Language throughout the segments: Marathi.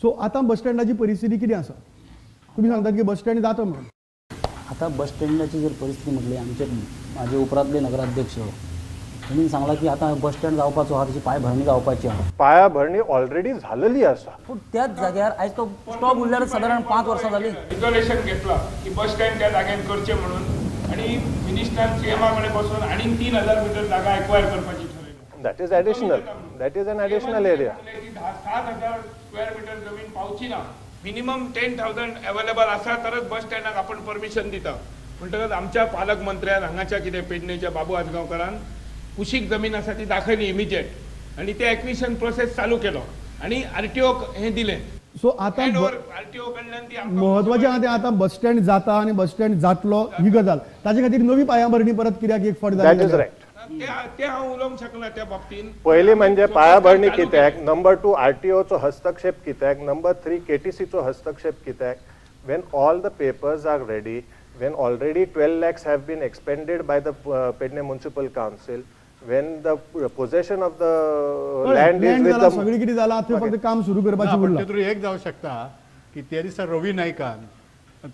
सो आता बस स्टँडाची परिस्थिती किती आसा? तुम्ही सांगतात की बस स्टँड जाता म्हणून. आता बस स्टँडाची जर परिस्थिती म्हटली आमचे माझे उपरांतले नगराध्यक्ष त्यांनी सांगला की आता बस स्टँड जावपाचो आहा, त्याची पायभरणी जावपाची आहा. पायाभरणी ऑलरेडी झालेली आसा. पूण त्याच जाग्यार आयज तो स्टॉप उरल्यार साधारण 5 वर्सां जाली. रिझोल्युशन घेतला की बस स्टँड त्या जाग्यार करचे म्हणून आणि मिनिस्टर सीएमआर कडे बसून आणि 3000 मीटर जागा एक्वायर करपाची ठरयली. That is additional. That is an additional area. 7000 square meter जमीन पावची ना. मिनिमम 10,000 अवेलेबल आसा तरच बस स्टँडाक आपण परमिशन दिता. म्हणटकच आमच्या पालकमंत्र्यान हांगाच्या कितें पेडणेच्या बाबू आजगांवकारान कुशीक जमीन आसा ती दाखयली इमिजिएट आणि ते एक्विशन प्रोसेस चालू केलो आणि आरटीओ हे दिले. सो आता आरटीओ कडल्यान ती महत्वाचे आहा ते आता बस स्टँड जाता आणि बस स्टँड जातलो ही गजाल. ताचे खातीर नवी पायाभरणी परत कित्याक एक फावट दॅट इज जाली. रायट. ते हांव उलोवंक शकना त्या बाबतीन. पयली म्हणजे पायाभरणी कित्याक, नंबर 2 आरटीओचो हस्तक्षेप कित्याक, नंबर 3 केटीसीचो हस्तक्षेप कित्याक. When all the papers are ready, when already 12 lakhs have been expended by the Pedne Municipal Council, when the possession of the land is with the सगळी किती जाला आता फक्त काम सुरू करपाची उरला. तरी एक जाऊ शकता की त्या दिसा रवी नायकान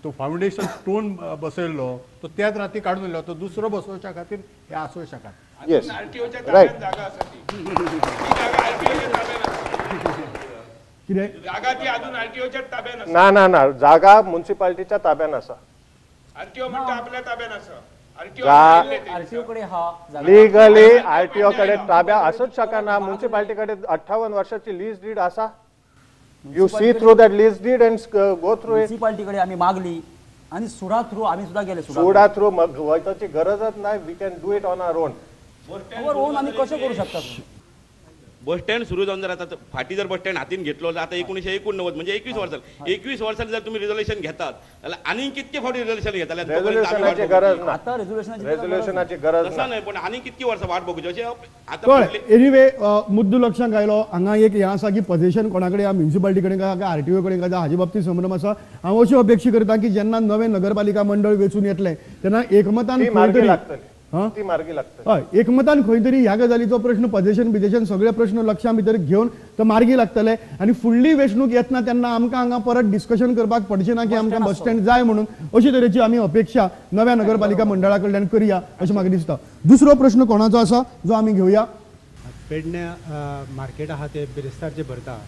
तो फाउंडेशन स्टोन बसयल्लो तो त्याच राती काढून उरलो, तो दुसरो बसोवच्या खातीर हे आसूं शकता. येस आरटीओच्या रायट. ताब्यात जागा आसा ती जागा आरटीओच्या ताब्यात आसा. कितें जागा ती अजून आरटीओच्या ताब्यात आसा. ना ना ना, जागा म्युनिसिपालिटीच्या ताब्यान आसा. आरटीओ म्हणटा आपल्या ताब्यात आसा. आरटीओ कडे हा जागा लिगली आरटीओ कडे ताब्या आसूच शकना. म्युनिसिपालिटी कडे 58 वर्षाची लीज डीड आसा. You see through that lease deed and go through it. Municipality कडे आम्ही मागली आणि सुडा थ्रू आम्ही सुद्धा गेले. सोडा थ्रू वयताची गरजच नाही. We can do it on our own. Own आम्ही कशें करू शकता? बस स्टँड सुरू जाऊन जर आता फाटी जर बस स्टँड हातीन घेतलो जाल्यार आता 1989 म्हणजे 21 वर्सां जर तुम्ही रिझोल्युशन घेतात जाल्यार आनी कितके फावटी रिझोल्युशन घेताले? रेझोल्युशनाची गरज ना. आता रेझोल्युशनाची रेझोल्युशनाची गरज तसा ना. नाही, पण आनी कितकी वर्सां वाट बघूची अशें आता कळ. पडले- एनिवे मुद्दो लक्षांत आयलो. हांगा एक हें आसा की पोझिशन कोणाकडे या म्युनिसिपालिटी कडेन काय आरटीओ कडेन काय हाजे बाबतीत संभ्रम आसा. हांव अशी अपेक्षा करता की जेन्ना नवें नगरपालिका मंडळ वेंचून येतलें तेन्ना एकमतान ती खंय मार्गी तरी लागतली. हां ती मार्गी लागतली. हय एकमतान खंय तरी ह्या गजालीचो प्रश्न पोझिशन सगळे प्रश्न लक्षां भितर घेवन तो मार्गी लागतले आणि फुडली वेंचणूक येतना तेन्ना आमकां हांगा परत डिस्कशन करपाक पडचें ना की आमकां बस स्टँड जाय म्हणून. अशे तरेची आमी अपेक्षा नव्या नगरपालिका मंडळा कडल्यान करया अशें म्हाका दिसता. दुसरो प्रश्न कोणाचो आसा जो आमी घेवया? पेडण्या मार्केट आहा ते बिरेस्तारचे भरता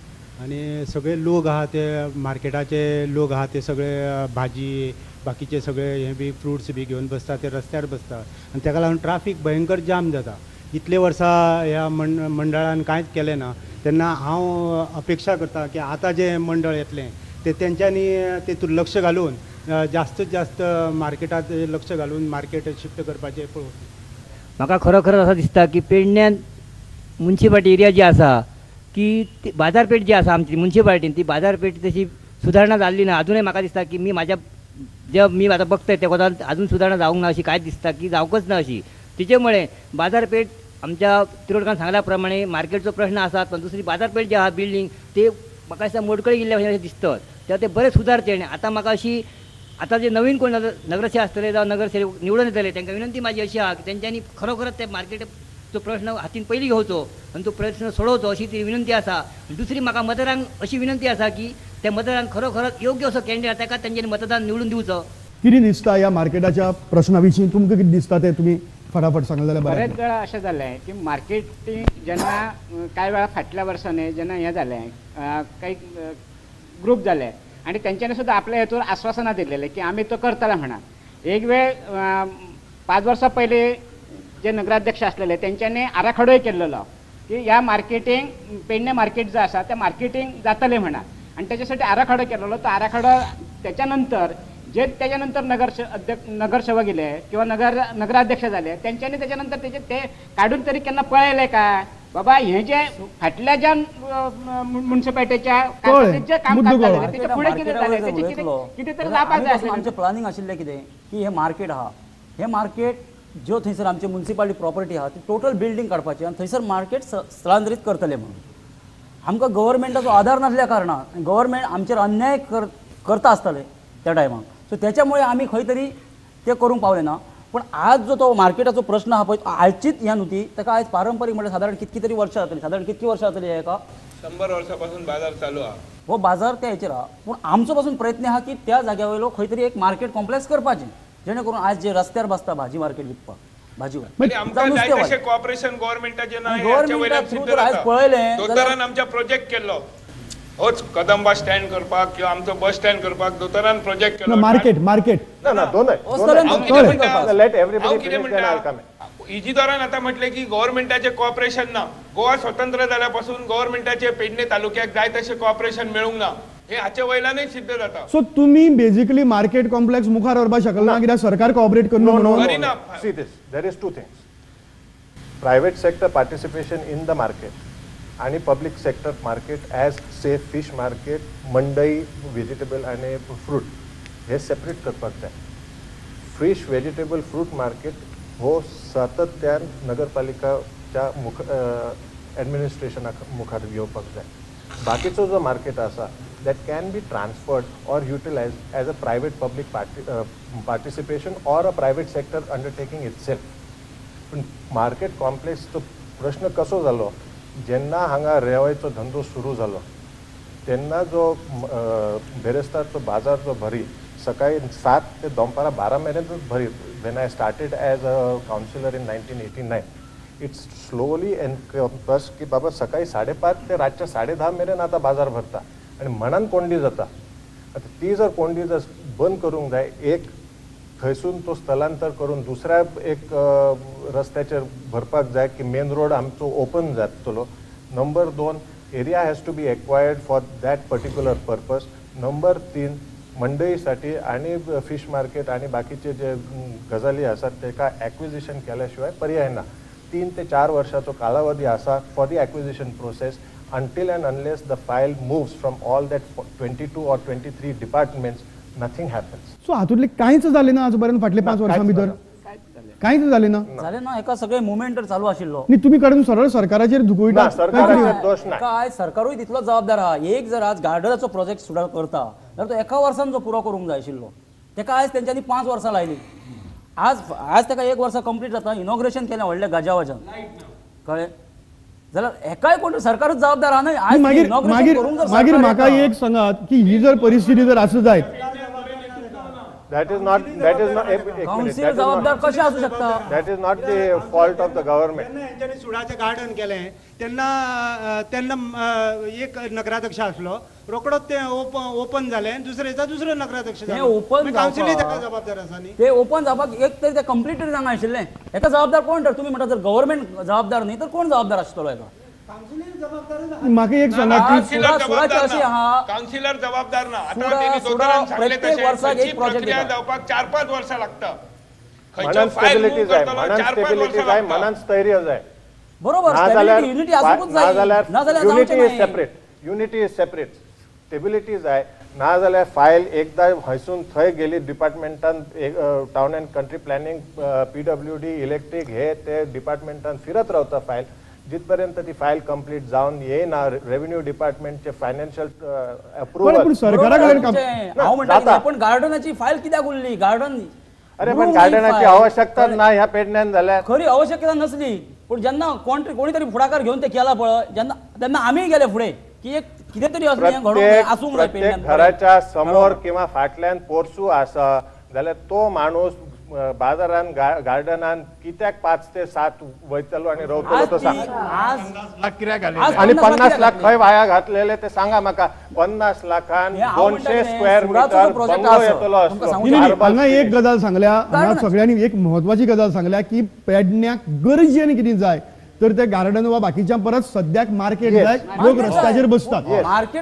आणि सगळे लोक आहा ते मार्केटाचे लोक आहा ते सगळे भाजी बाकीचे सगळे हे बी फ्रुट्स बी घेवन बसता ते रस्त्यार बसता आणि ताका लागून ट्राफीक भयंकर जाम जाता. इतले वर्सां ह्या मंडळान कांयच केलें ना. तेन्ना हांव अपेक्षा करता की आतां जे मंडळ येतलें ते तेंच्यांनी तेतून लक्ष घालून जास्तीत जास्त मार्केटात लक्ष घालून मार्केट शिफ्ट करपाचें पळोवप. म्हाका खरोखर असं दिसता की पेडण्यान म्युनिसिपालिटी एरिया जी आसा की बाजारपेठ जी आसा आमची म्युनिसिपालिटीन ती बाजारपेठ तशी सुधारणा जाल्ली ना. अजूनय म्हाका दिसता की मी आता बघतोय त्या कोणाला अजून सुधारणा जावंक ना अशी काय दिसता की जावकच ना अशी. तिच्यामुळे बाजारपेठ आमच्या तिरोडकान सांगल्याप्रमाणे मार्केटचो प्रश्न आसा पण दुसरी बाजारपेठ जी आहा बिल्डींग ते म्हाका दिसता मोडकळी गेल्ले अशें दिसतात. तेव्हा ते बरें सुदारचे. आनी आतां म्हाका अशी आता जे नवीन कोण नगरसेवक आसतले जावं नगरसेवक निवडून येतले तांकां विनंती माझी अशी आहा की तेंच्यांनी खरोखरच ते मार्केटचो प्रश्न हातीन पयलीं घेवचो आनी तो प्रश्न सोडवचो अशी ती विनंती आसा. दुसरी म्हाका मतदारांक अशी विनंती आसा की त्या मतदारांक खरोखरच योग्य असो कॅन्डिडेट ताका तेंच्यांनी मतदान निवडून दिवचो. कितें दिसता ह्या मार्केटाच्या प्रश्ना विशीं तुमकां कितें दिसता ते तुमी फटाफट सांगले जाल्यार बरें. बरेच वेळा अशें जालें की मार्केटींग जेन्ना कांय वेळा फाटल्या वर्सांनी जेन्ना हें जालें काही ग्रूप जाले आणि त्यांच्यानी सुद्धा आपल्या हेतून आश्वासना दिलेले की आम्ही तो करतले म्हणा. एक वेळ 5 वर्सां पयलीं जे नगराध्यक्ष असलेले त्यांच्यानी आराखडोय केल्लो की ह्या मार्केटींग पेडणे मार्केट जो आसा ते मार्केटींग जातले म्हणा आणि त्याच्यासाठी आराखडो केलेलो. तो आराखडो त्याच्यानंतर जे त्याच्यानंतर नगरसेवक गेले किंवा नगराध्यक्ष झाले त्यांच्यानी त्याच्यानंतर त्याचे ते काढून तरी केन्ना पळयले काय बाबा हे जे फाटल्या ज्या म्युनिसिपालिटीच्या जे काम करताले त्याच्या पुढे किती झाले त्याचे किती तरी जावपाक जाय. आमचें प्लानिंग आशिल्लें कितें की हे मार्केट आहा हे मार्केट ज्यो थंयसर आमची म्युनिसिपालिटी प्रॉपर्टी आहा ती टोटल बिल्डींग काडपाची आनी थंयसर मार्केट स्थलांतरीत करतले म्हणून. आमकां गव्हर्मेंटाचो आधार नासल्या कारणान गव्हर्मेंट आमचेर अन्याय करता आसतले त्या टायमाक. सो त्याच्यामुळे आम्ही खंय तरी ते करूंक पावले ना. पण आज जो तो मार्केटाचो प्रश्न आहा पळय आयचीच ह्या न्हू ती ताका आयज पारंपारीक म्हळ्यार सादारण कितकी तरी वर्सां जातली सादारण कितकी वर्सां जातली हेका 100 वर्षापासून बाजार चालू हा. हो बाजार त्या हेचेर आहा पूण आमचो पासून प्रयत्न आहा की त्या जाग्या वयलो खंय तरी एक मार्केट कॉम्प्लेक्स करपाचें जेणे करून आज जे रस्त्यार बसता भाजी मार्केट विकपाक भाजीवाले आणि आमकां जाय तशें कॉर्पोरेशन गव्हर्नमेंटाचे ना ह्याच्या वयल्यान सिद्ध थ्रू आज पळयलें जाता. दोतोरान आमच्या प्रोजेक्ट केल्लो होच कदंबा स्टँड करपाक किंवा आमचो बस स्टँड करपाक दोतोरान प्रोजेक्ट केलो. मार्केट मार्केट ना दोनय हांव कितें म्हणटा लेट एव्हरीबडी हांव कितें फिनिश देन आय म्हणटा कम इजिदारान आता म्हटले की गव्हर्नमेंटाचे कॉर्पोरेशन ना गोवा स्वतंत्र जाल्यापासून गव्हर्नमेंटाचे पेडणे तालुक्याक जाय तशें कॉर्पोरेशन मेळूंक ना हे हाचे वयल्यानूय सिद्ध जाता. सो तुम्ही बेसिकली मार्केट कॉम्प्लेक्स मुखार व्हरपाक शकना कित्याक सरकार कॉपरेट करना म्हणून Kareena. See this, there is two things. Private sector participation in the market आणि public sector market as say fish market, मंडई, vegetable आणि fruit हे सेपरेट करपाक जाय. फिश, व्हेजिटेबल, फ्रूट मार्केट हो सातत्यान नगरपालिकाच्या ॲडमिनिस्ट्रेशनाक मुखार येवपाक जाय. बाकीचो जो मार्केट आसा that can be transferred or utilized as a private public participation or a private sector undertaking itself. पण मार्केट कॉम्प्लेक्सचो प्रश्न कसो जालो जेन्ना हांगा रेंवायचो धंदो सुरू जालो तेन्ना जो बेरेस्तारचो बाजार जो भरी सकाळी 7 ते दनपारा 12 मेरेनच भरी when I started as a councillor in 1989. It's slowly encompass की बाबा सकाळी 5:30 ते रातच्या 10:30 मेरेन आता बाजार भरता आणि मनान कोंडी जाता. आता ती जर कोंडी जर बंद करूंक जाय एक थंयसून तो स्थलांतर करून दुसऱ्या एक रस्त्याचेर भरपाक जाय की मेन रोड आमचो ओपन जातलो. Number 2 area has to be acquired for that particular purpose. Number 3 मंडईसाठी आणि फिश मार्केट आणि बाकीचे जे गजाली आसात तेका ॲक्विजिशन केल्याशिवाय पर्याय ना. 3 ते 4 वर्षाचो कालावधी आसा for the acquisition process until and unless the file moves from all that 22 or 23 departments, nothing happens. So हातूंतले कांयच जालें ना आजपर्यंत फाटले 5 वर्सां भितर कांयच जालें ना. जालें ना एका सगळे मुवमेंट चालू आशिल्लो न्ही तुमी काडून सरळ सरकाराचेर दुखयता. सरकाराचेर दोष ना. काय सरकारूय तितलो जबाबदार आहा. एक जर आज गार्डनाचो प्रोजेक्ट सुरू करता जाल्यार तो एका वर्सान जो पुरो करूंक जाय आशिल्लो तेका आयज तेंच्यांनी 5 वर्सां लायली. आज तेका 1 वर्स कंप्लीट जाता. इनॉग्रेशन केलें व्हडल्या गाजावाजान कळ्ळें जाल्यार एकाय कोण सरकारूच जबाबदार आहा न्हय. मागीर मागीर मागीर म्हाका एक सांगात की ही जर परिस्थिती जर आसूं जायत That is not काउन्सिल जबाबदार कशें आसूं शकता. that is not the fault of the government. जेन्ना हेंच्यांनी सुडाचें गार्डन केलें तेन्ना एक नगराध्यक्ष आसलो रोकडोच तें ओपन जालें दुसरो नगराध्यक्ष तें ओपन काउन्सिलूय ताका जबाबदार आसा न्ही. ते ओपन जावपाक एक तरी ते कंप्लीट जावंक आशिल्लें. हेका जबाबदार कोण तर तुमी म्हणटा जर गव्हर्नमेंट जबाबदार न्ही तर कोण जबाबदार आसतलो हेका. म्हाका एक सांगात की काउन्सिलर जबाबदार ना. आता त्यांनी दोतोरान सांगले तशें प्रक्रिया जावपाक 4-5 वर्सां लागता. मनान स्टेबिलिटी जाय, मनान स्टेबिलिटी जाय, मनान स्थैर्य जाय. बरोबर नाजाल्यार युनिटी आसूंकूच जाय. नाजाल्यार युनिटी जावचें is separate. Unity is separate. Stability जाय. नाजाल्यार फायल एकदा हयसून थंय गेली डिपार्टमेंटान town and country planning PWD electric हे ते डिपार्टमेंटान फिरत रावता फायल जिथपर्यंत ती फाईल कंप्लीट जाऊन येईना. रेव्हेन्यू डिपार्टमेंटचे फायनान्शियल अप्रुव्हल सरकाराकडे पण गार्डनाची फाईल कित्याक उरली. गार्डन अरे पण गार्डनाची आवश्यकता ना ह्या पेडण्यान जाल्या. खरी आवश्यकता नसली पण जेन्ना कोणी तरी फुडाकार घेऊन ते केला पळय जेन्ना तेन्ना आम्ही गेले फुडें की एक कितें तरी आसूंक जाय प्रत्येक घराच्या समोर किंवा फाटल्यान पोरसू आसा जाल्यार तो माणूस बाजारान गार्डनान कित्याक 5 ते 7 वयतलो आणि रावतलो तो सांग. आणि 50 लाख खंय वाया घातलेले ते सांगा म्हाका. 50 लाखान 200 स्क्वेअर मीटर बंगलो येतलो असतो. हांगा एक गजाल सांगल्या हांगा सगळ्यांनी एक महत्वाची गजाल सांगल्या की पेडण्याक गरजेन कितें जाय तर ते गार्डन वा बाकीच्या परत सद्याक मार्केट जाय. लोक रस्त्याचेर बसतात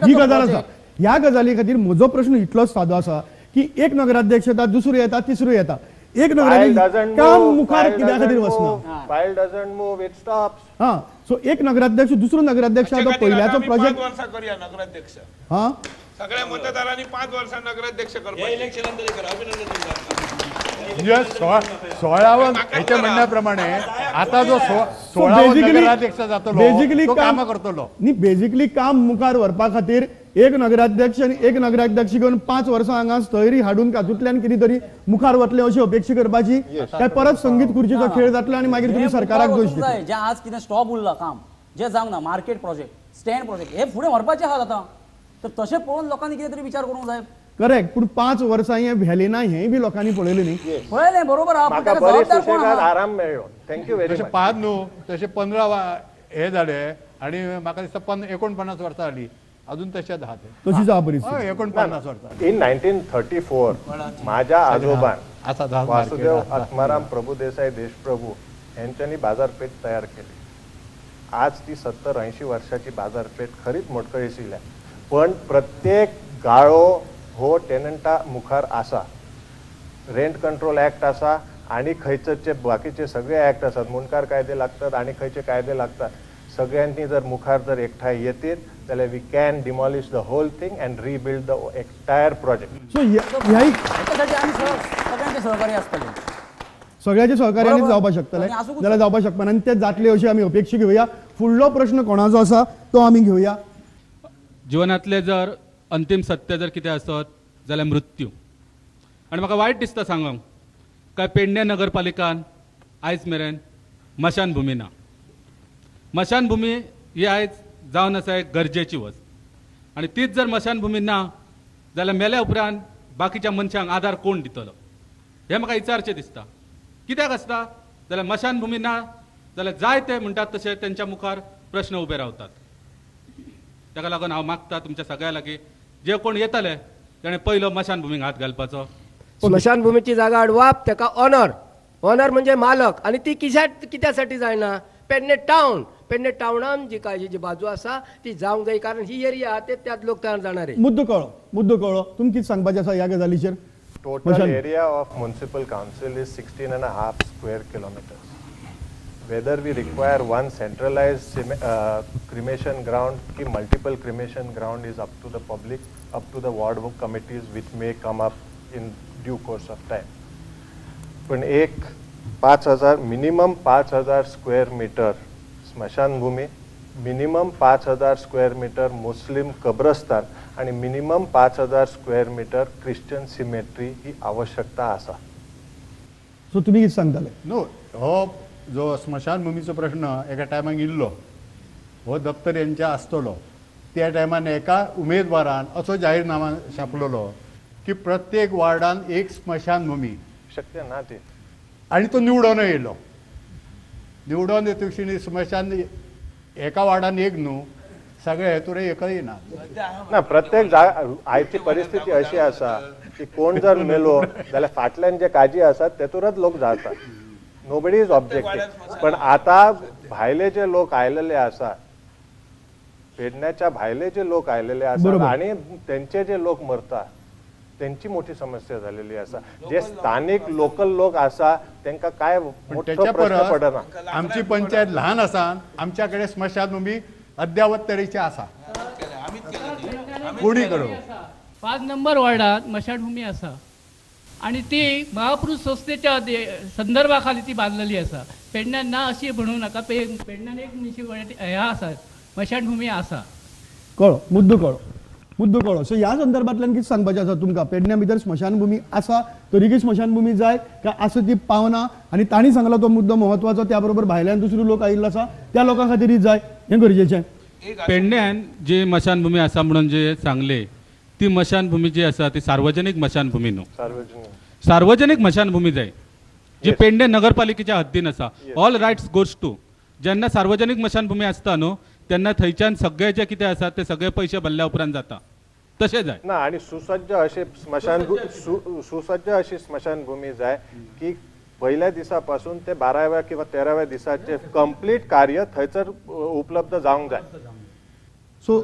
ही गजाल आसा. ह्या गजाली खातीर म्हजो प्रश्न इतलोच सादो आसा की एक नगराध्यक्ष येता दुसरो येता तिसरो येता. एक नगराध्यक्ष काम मुखार कित्या खातीर वचना. File doesn't move it stops. हां सो एक नगराध्यक्ष दुसरो नगराध्यक्ष आता पहिल्याचो प्रोजेक्ट 5 वर्सां करूया नगराध्यक्ष. हां सगळ्या मतदारांनी 5 वर्सां नगराध्यक्ष करपाचे. इलेक्शनान तरी करा. अभिनंदन. म्हणजे 16वा ह्याच्या म्हणण्याप्रमाणे आता जो 16वा नगराध्यक्ष जातलो बेसिकली तो काम करतलो न्ही. बेसिकली काम मुखार व्हरपा खातीर एक नगराध्यक्ष आनी एक नगराध्यक्ष घेवन 5 वर्सां हांगा स्थैर्य हाडून तातूंतल्यान कितें तरी मुखार वतले अशी अपेक्षा करपाची काय परत संगीत खुर्चीचो खेळ जातलो आनी मागीर तुम्ही सरकाराक दोश दितले. जे आज कितें स्टॉप उरला काम जे जावंक ना मार्केट प्रोजेक्ट स्टँड प्रोजेक्ट हे फुडें व्हरपाचे आहात आता तर तशें पळोवन लोकांनी कितें तरी विचार करूंक जाय करेक्ट पूण 5 वर्सां हे व्हॅली ना हेंय बी लोकांनी पळयलें न्ही पळयलें बरोबर आहा पूण म्हाका ताका बरी जबाबदार कोण सुशेगाद आहा? आराम मेळ्ळो. थँक्यू व्हेरी तशें मच. 5 न्हू तशें 15 हे जाले आणि म्हाका दिसता 49 वर्सां जाली अजून तशेंच आहा ते. तशीच आहा परिस्थिती. हय 49 वर्सां इन 1934 माझ्या आजोबान आसा धा वासुदेव मार्केट आसा. आत्माराम प्रभुदेसाई देशप्रभू यांच्यानी बाजारपेठ तयार केली. आज ती 70-80 वर्षाची बाजारपेठ खरीच मोडकळीशिल्ल्या पण प्रत्येक गाळो हो टेनंटा मुखार आसा. रेंट कंट्रोल ऍक्ट आसा आणि खंयचे बाकीचे सगळे ऍक्ट आसात. मुणकार कायदे लागतात आणि खंयचे कायदे लागतात. सगळ्यांनी जर मुखार जर एकठांय येतील जाल्यार we can demolish the whole thing and rebuild the entire project. So ह्याही याच्यासाठी आमी सगळ्यांचे सहकार्य आसतले. सगळ्याचे सहकार्याने बरोबर. जावपाक शकतले आणि आसूंक जाल्यार जावपाक शकना आनी ते जातले अशी आमी अपेक्षा घेवया. फुडलो प्रश्न कोणाचो आसा तो आमी घेवया. जिवनातले जर अंतिम सत्य जर कितें आसत जाल्यार मृत्यू. आनी म्हाका वायट दिसता सांगूंक काय पेडणे नगरपालिकान आयज मेरेन मशानभुमी ना. मशानभुमी ही आयज जावन आसा एक गरजेची वस्त आनी तीच जर मशानभुमी ना जाल्यार मेल्या उपरांत बाकीच्या मनशांक आदार कोण दितलो हें म्हाका विचारचें दिसता. कित्याक आसता जाल्यार मशानभुमी ना जाल्यार जाय ते म्हणटात तशें तेंच्या मुखार प्रश्न उबे रावतात. ताका लागून हांव मागता तुमच्या सगळ्या लागीं जे कोण येतले ताणें पयलो मशानभुमीक हात घालपाचो. स्मशानभूमीची जागा अडवाप ताका ऑनर म्हणजे मालक आणि ती कित्यासाठी जायना. पेडणे टावनान जी काय जी बाजू आसा ती जावंक जाय कारण ही एरिया ते त्यात लोक तयार जाणारे. मुद्दो कळ्ळो तुमकां कितें सांगपाचें आसा ह्या गजालीचेर. Total area of municipal council is 16.5 square kilometers. Whether we require one centralized cremation ground ki multiple cremation ground is up to the public, up to the ward committees which may come up in due course of time. पण एक 5,000 minimum 5,000 square meter स्मशानभूमी, मिनिमम 5,000 स्क्वेअर मीटर मुस्लिम कब्रस्तान आणि minimum 5,000 square meter Christian cemetery ही आवश्यकता आसा. सो तुमी कितें सांगताले. न्हू हो जो स्मशानभुमीचो प्रश्न एका टायमाक इल्लो हो दप्तर यांच्या आसतलो त्या टायमान एका उमेदवारान असो जाहीरनामा छापलेलो की प्रत्येक वार्डान एक स्मशानभूमी शक्य ना ते आणि तो निवडून येयलो. निवडून येतशी स्मशान एका वार्डान एक न्हू सगळे हेतूर एकय ना. ना प्रत्येक आयची परिस्थिती अशी आसा की कोण जर मेलो जाल्यार फाटल्यान जे काजी आसात तेतूरच लोक जातात. Nobody is objective. पण आता भायले जे लोक आयलेले आसात पेडण्याच्या भायले जे लोक आयलेले आसात आणि त्यांचे जे लोक मरतात त्यांची मोठी समस्या झालेली असा. जे स्थानिक लोकल लोक आसा त्यांना काय मोठो प्रश्न पडना. आमची पंचायत लहान आसा आमच्याकडे स्मशानभूमी अद्यावत तरेची आसा. कोणी करो 5 नंबर वार्डात स्मशानभूमी आसा आणि ती महापुरुष संस्थेच्या संदर्भा खाली ती बांधलेली आसा. पेडण्यात ना अशी म्हणू नका. पेडण्यात एक म्युनिसिपालिटी हे आसा स्मशानभूमी आसा. मुद्दो कळो. सो ह्या संदर्भातल्यान कितें सांगपाचें आसा तुमकां. पेडण्या भितर स्मशानभूमी आसा तरीकी स्मशानभूमी जाय काय आसा ती पावना आनी तांणी सांगला तो मुद्दो महत्वाचो. त्या बरोबर भायल्यान दुसरे लोक आयिल्ले आसा त्या लोकां खातीर जाय हें गरजेचें. पेडण्यान जी मशानभूमी आसा म्हणून जे सांगले ती मशानभूमी जी आसा ती सार्वजनीक मशानभूमी न्हू. सार्वजनीक मशानभूमी जाय जी पेडणे नगरपालिकेच्या हद्दीन आसा. All rights goes to. जेन्ना सार्वजनीक मशानभूमी आसता न्हू तेन्ना थंयच्यान सगळे जे कितें आसा ते सगळे पयशे भरल्या उपरांत जाता तशें जाय ना. आणि सुसज्ज अशी स्मशानभूमी जाय की पहिल्या दिसापासून ते 12व्या किंवा 13व्या दिसाचे कंप्लीट कार्य थंयसर उपलब्ध जावंक जाय. सो